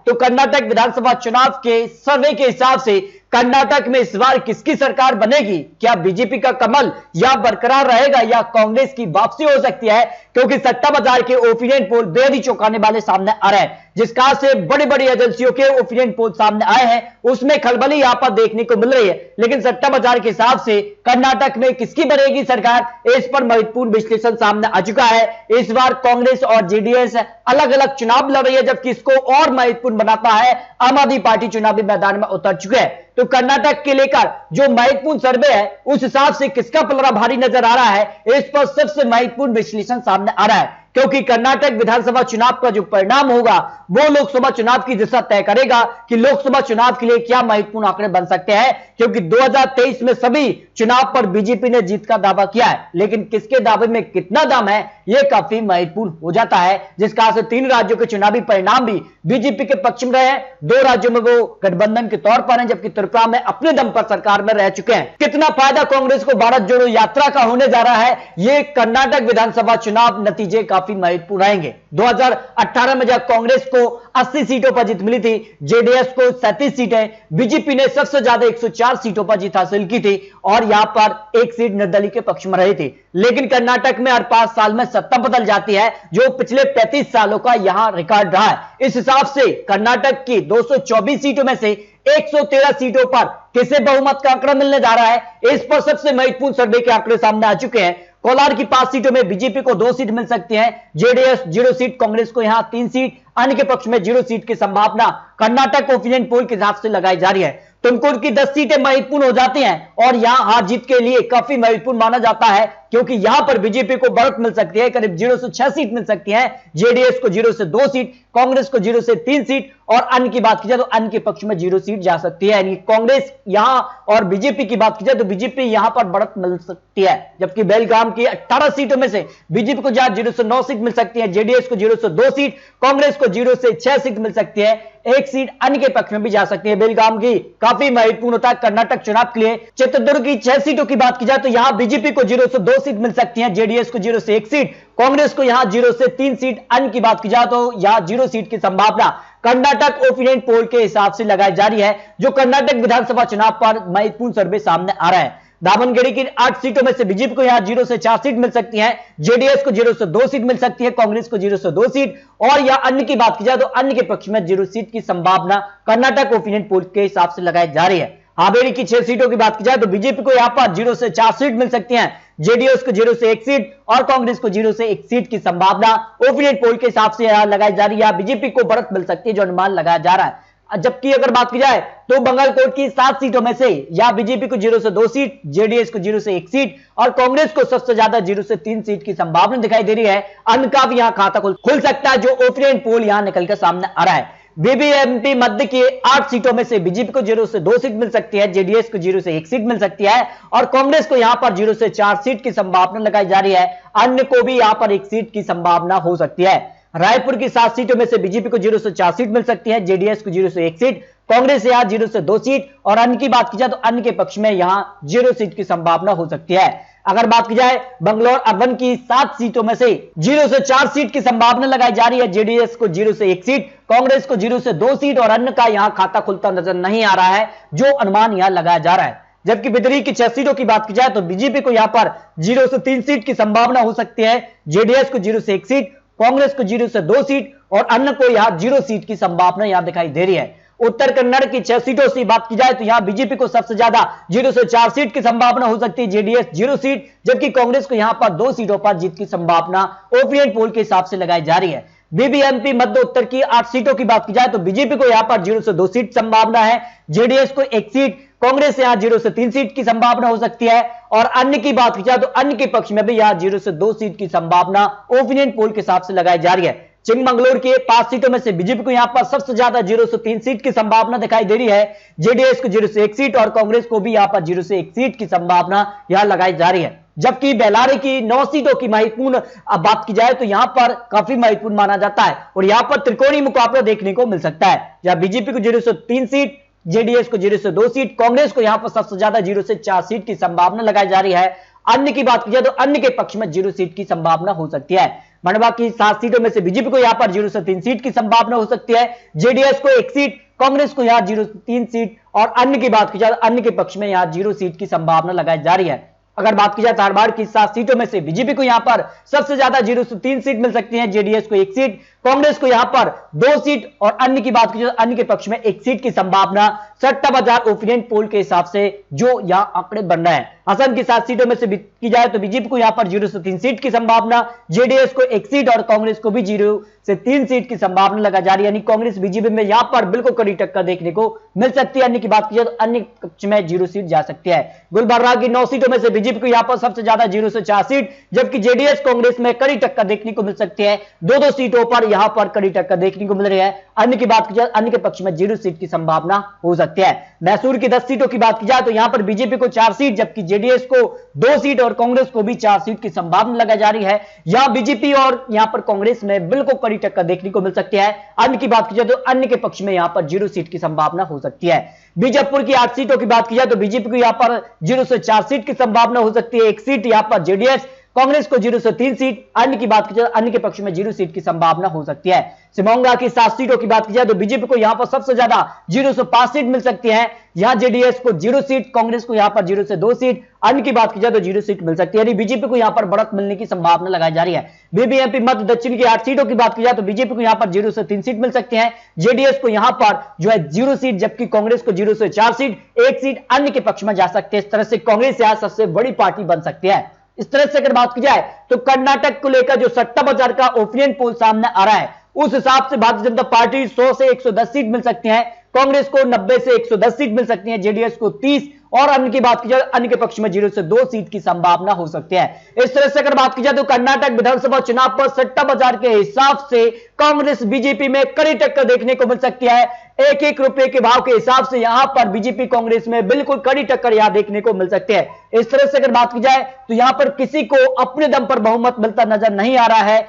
तो कर्नाटक विधानसभा चुनाव के सर्वे के हिसाब से कर्नाटक में इस बार किसकी सरकार बनेगी? क्या बीजेपी का कमल या बरकरार रहेगा या कांग्रेस की वापसी हो सकती है? क्योंकि सट्टा बाजार के ओपिनियन पोल बेहद ही चौंकाने वाले सामने आ रहे हैं। जिस कहा से बड़ी बड़ी एजेंसियों के ओपिनियन पोल सामने आए हैं उसमें खलबली यहां पर देखने को मिल रही है। लेकिन सट्टा बाजार के हिसाब से कर्नाटक में किसकी बनेगी सरकार, इस पर महत्वपूर्ण विश्लेषण सामने आ चुका है। इस बार कांग्रेस और जेडीएस अलग अलग चुनाव लड़ रही है, जबकि इसको और महत्वपूर्ण बनाता है आम आदमी पार्टी चुनावी मैदान में उतर चुके हैं। तो कर्नाटक के लेकर जो महत्वपूर्ण सर्वे है उस हिसाब से किसका पलड़ा भारी नजर आ रहा है, इस पर सबसे महत्वपूर्ण विश्लेषण सामने आ रहा है। क्योंकि कर्नाटक विधानसभा चुनाव का जो परिणाम होगा वो लोकसभा चुनाव की दिशा तय करेगा कि लोकसभा चुनाव के लिए क्या महत्वपूर्ण आंकड़े बन सकते हैं। क्योंकि 2023 में सभी चुनाव पर बीजेपी ने जीत का दावा किया है, लेकिन किसके दावे में कितना दम है यह काफी महत्वपूर्ण हो जाता है। जिसका से 3 राज्यों के चुनावी परिणाम भी बीजेपी के पक्ष में रहे हैं। 2 राज्यों में वो गठबंधन के तौर पर हैं, जबकि त्रिपुरा में अपने दम पर सरकार में रह चुके हैं। कितना फायदा कांग्रेस को भारत जोड़ो यात्रा का होने जा रहा है, ये कर्नाटक विधानसभा चुनाव नतीजे काफी महत्वपूर्ण रहेंगे। 2018 में जब कांग्रेस को 80 सीटों पर जीत मिली थी, जेडीएस को 37 सीटें, बीजेपी ने सबसे ज्यादा 104 सीटों पर जीत हासिल की थी और यहां पर 1 सीट निर्दलीय के पक्ष में रही थी। लेकिन कर्नाटक में हर 5 साल में सत्ता बदल जाती है, जो पिछले 35 सालों का यहां रिकॉर्ड रहा है। इस हिसाब से कर्नाटक की 224 सीटों में से 113 सीटों पर किसे बहुमत का आंकड़ा मिलने जा रहा है, इस पर सबसे महत्वपूर्ण सर्वे के आंकड़े सामने आ चुके हैं। कोलार की 5 सीटों में बीजेपी को 2 सीट मिल सकती है, जेडीएस 0 सीट, कांग्रेस को यहां 3 सीट, अन्य के पक्ष में 0 सीट की संभावना कर्नाटक ओपिनियन पोल के हिसाब से लगाई जा रही है। तुमकुर की 10 सीटें महत्वपूर्ण हो जाती हैं और यहां हार जीत के लिए काफी महत्वपूर्ण माना जाता है, क्योंकि यहां पर बीजेपी को बढ़त मिल सकती है, करीब 0 से 6 सीट मिल सकती है, जेडीएस को 0 से 2 सीट, कांग्रेस को 0 से 3 सीट और अन्य की बात की जाए तो अन्य के पक्ष में 0 सीट जा सकती है। यानी कांग्रेस यहां और बीजेपी की बात की जाए तो बीजेपी यहां पर बढ़त मिल सकती है। जबकि बेलगाम की 18 सीटों में से बीजेपी को 0 से 9 सीट मिल सकती है, जेडीएस को 0 से 2 सीट, कांग्रेस को 0 से 6 सीट मिल सकती है, 1 सीट अन्य के पक्ष में भी जा सकती है। बेलगाम की काफी महत्वपूर्ण होता है कर्नाटक चुनाव के लिए। चित्रदुर्ग की 6 सीटों की बात की जाए तो यहां बीजेपी को 0 से 2 सीट मिल सकती है, जेडीएस को 0 से 1 सीट, कांग्रेस को यहां 0 से 3 सीट, अन्य की बात की जाए तो यहां 0 सीट की संभावना कर्नाटक ओपिनियन पोल के हिसाब से लगाई जा रही है, जो कर्नाटक विधानसभा चुनाव पर महत्वपूर्ण सर्वे सामने आ रहा है। दावनगढ़ी की 8 सीटों में से बीजेपी को यहां 0 से 4 सीट मिल सकती है, जेडीएस को 0 से 2 सीट मिल सकती है, कांग्रेस को 0 से 2 सीट और या अन्य की बात की जाए तो अन्य के पक्ष में 0 सीट की संभावना कर्नाटक ओपिनियन पोल के हिसाब से लगाई जा रही है। हावेरी की 6 सीटों की बात की जाए तो बीजेपी को यहां पर 0 से 4 सीट मिल सकती हैं, जेडीएस को 0 से 1 सीट और कांग्रेस को 0 से 1 सीट की संभावना ओपिनियन पोल के हिसाब से यहां लगाई जा रही है। बीजेपी को बढ़त मिल सकती है, जो अनुमान लगाया जा रहा है। जबकि अगर बात की जाए तो बंगालकोट की 7 सीटों में से या बीजेपी को 0 से 2 सीट, जेडीएस को 0 से 1 सीट और कांग्रेस को सबसे ज्यादा 0 से 3 सीट की संभावना दिखाई दे रही है। अन्य का भी यहां खाता खुल सकता है, जो ओपिनियन पोल यहां निकलकर सामने आ रहा है। बीबीएमपी मध्य की 8 सीटों में से बीजेपी को 0 से 2 सीट मिल सकती है, जेडीएस को 0 से 1 सीट मिल सकती है और कांग्रेस को यहां पर 0 से 4 सीट की संभावना लगाई जा रही है। अन्य को भी यहां पर 1 सीट की संभावना हो सकती है। रायपुर की 7 सीटों में से बीजेपी को 0 से 4 सीट मिल सकती है, जेडीएस को 0 से 1 सीट, कांग्रेस यहां 0 से 2 सीट और अन्य की बात की जाए तो अन्य के पक्ष में यहां 0 सीट की संभावना हो सकती है। अगर बात की जाए बंगलौर अर्बन की 7 सीटों में से 0 से 4 सीट की संभावना लगाई जा रही है, जेडीएस को 0 से 1 सीट, कांग्रेस को 0 से 2 सीट और अन्य का यहां खाता खुलता नजर नहीं आ रहा है, जो अनुमान यहां लगाया जा रहा है। जबकि बिदरी की 6 सीटों की बात की जाए तो बीजेपी को यहां पर 0 से 3 सीट की संभावना हो सकती है, जेडीएस को 0 से 1 सीट, कांग्रेस को 0 से 2 सीट और अन्य को यहां 0 सीट की संभावना यहां दिखाई दे रही है। उत्तर कन्नड़ की 6 सीटों की बात की जाए तो यहां बीजेपी को सबसे ज्यादा 0 से 4 सीट की संभावना हो सकती है, जेडीएस 0 सीट, जबकि कांग्रेस को यहां पर 2 सीटों पर जीत की संभावना ओपिनियन पोल के हिसाब से लगाई जा रही है। बीबीएमपी मध्य उत्तर की 8 सीटों की बात की जाए तो बीजेपी को यहां पर 0 से 2 सीट संभावना है, जेडीएस को 1 सीट, कांग्रेस यहां 0 से 3 सीट की संभावना हो सकती है और अन्य की बात की जाए तो अन्य के पक्ष में भी यहां 0 से 2 सीट की संभावना ओपिनियन पोल के हिसाब से लगाई जा रही है। चिकमंगलुरु के 5 सीटों में से बीजेपी को यहां पर सबसे ज्यादा 0 से 3 सीट की संभावना दिखाई दे रही है, जेडीएस को 0 से 1 सीट और कांग्रेस को भी यहां पर 0 से 1 सीट की संभावना यहां लगाई जा रही है। जबकि बेल्लारी की 9 सीटों की महत्वपूर्ण बात की जाए तो यहां पर काफी महत्वपूर्ण माना जाता है और यहां पर त्रिकोणीय मुकाबला देखने को मिल सकता है, जहां बीजेपी को 0 से 3 सीट, जेडीएस को 0 से 2 सीट, कांग्रेस को यहां पर सबसे ज्यादा 0 से 4 सीट की संभावना लगाई जा रही है। अन्य की बात की जाए तो अन्य के पक्ष में 0 सीट की संभावना हो सकती है। मंडवा की 7 सीटों में से बीजेपी को यहां पर 0 से 3 सीट की संभावना हो सकती है, जेडीएस को 1 सीट, कांग्रेस को यहां 0 से 3 सीट और अन्य की बात की जाए अन्य के पक्ष में यहां 0 सीट की संभावना लगाई जा रही है। अगर बात की जाए धारवाड़ की 7 सीटों में से बीजेपी को यहां पर सबसे ज्यादा 0 से 3 सीट मिल सकती है, जेडीएस को 1 सीट, कांग्रेस को यहां पर 2 सीट और अन्य की बात की जाए अन्य के पक्ष में 1 सीट की संभावना सट्टा बाजार ओपिनियन पोल के हिसाब से जो यहां आंकड़े बन रहे हैं। असम की 7 सीटों में से की जाए तो बीजेपी को यहां पर 0 से 3 सीट की संभावना, जेडीएस को 1 सीट और कांग्रेस को भी 0 से 3 सीट की संभावना लगा जा रही है, यानी कांग्रेस बीजेपी में यहां पर बिल्कुल कड़ी टक्कर देखने को मिल सकती है। अन्य की बात की जाए तो अन्य पक्ष में 0 सीट जा सकती है। गुलबर्गा की 9 सीटों में से बीजेपी को यहां पर सबसे ज्यादा 0 से 4 सीट, जबकि जेडीएस कांग्रेस में कड़ी टक्कर देखने को मिल सकती है। 2-2 सीटों पर यहां पर कड़ी टक्कर देखने को मिल रही है। अन्य की बात की जाए अन्य के पक्ष में 0 सीट की संभावना हो सकती है। मैसूर की 10 सीटों की बात की जाए तो यहां पर बीजेपी को 4 सीट, जबकि जेडीएस को 2 सीट और कांग्रेस को भी 4 सीट की संभावना लगाई जा रही है। यहां बीजेपी और यहां पर कांग्रेस में बिल्कुल कड़ी टक्कर देखने को मिल सकती है। अन्य की बात की जाए तो अन्य के पक्ष में यहां पर 0 सीट की संभावना हो सकती है। बीजापुर की 8 सीटों की बात की जाए तो बीजेपी को यहां पर 0 से 4 सीट की संभावना हो सकती है, 1 सीट यहां पर जेडीएस, कांग्रेस को 0 से 3 सीट, अन्य की बात की जाए अन्य के पक्ष में 0 सीट की संभावना हो सकती है। शिमोगा की 7 सीटों की बात की जाए तो बीजेपी को यहां पर सबसे ज्यादा 0 से 5 सीट मिल सकती है। यहां जेडीएस को 0 सीट, कांग्रेस को यहां पर 0 से 2 सीट, अन्य की बात की जाए तो 0 सीट मिल सकती है, यानी बीजेपी को यहां पर बढ़त मिलने की संभावना लगाई जा रही है। बीबीएमपी मध्य दक्षिण की 8 सीटों की बात की जाए तो बीजेपी को यहां पर 0 से 3 सीट मिल सकती है, जेडीएस को यहां पर जो है 0 सीट, जबकि कांग्रेस को 0 से 4 सीट, 1 सीट अन्य के पक्ष में जा सकते हैं। इस तरह से कांग्रेस यहां सबसे बड़ी पार्टी बन सकती है। इस तरह से अगर बात की जाए तो कर्नाटक को लेकर जो सट्टा बाजार का ओपिनियन पोल सामने आ रहा है, उस हिसाब से भारतीय जनता पार्टी 100 से 110 सीट मिल सकती है, कांग्रेस को 90 से 110 सीट मिल सकती है, जेडीएस को 30 और अन्य की बात की जाए अन्य के पक्ष में 0 से 2 सीट की संभावना हो सकती है। इस तरह से अगर बात की जाए तो कर्नाटक विधानसभा चुनाव पर सट्टा बाजार के हिसाब से कांग्रेस बीजेपी में कड़ी टक्कर देखने को मिल सकती है। 1-1 रुपए के भाव के हिसाब से यहां पर बीजेपी कांग्रेस में बिल्कुल कड़ी टक्कर यहां देखने को मिल सकती है। इस तरह से अगर बात की जाए तो यहां पर किसी को अपने दम पर बहुमत मिलता नजर नहीं आ रहा है।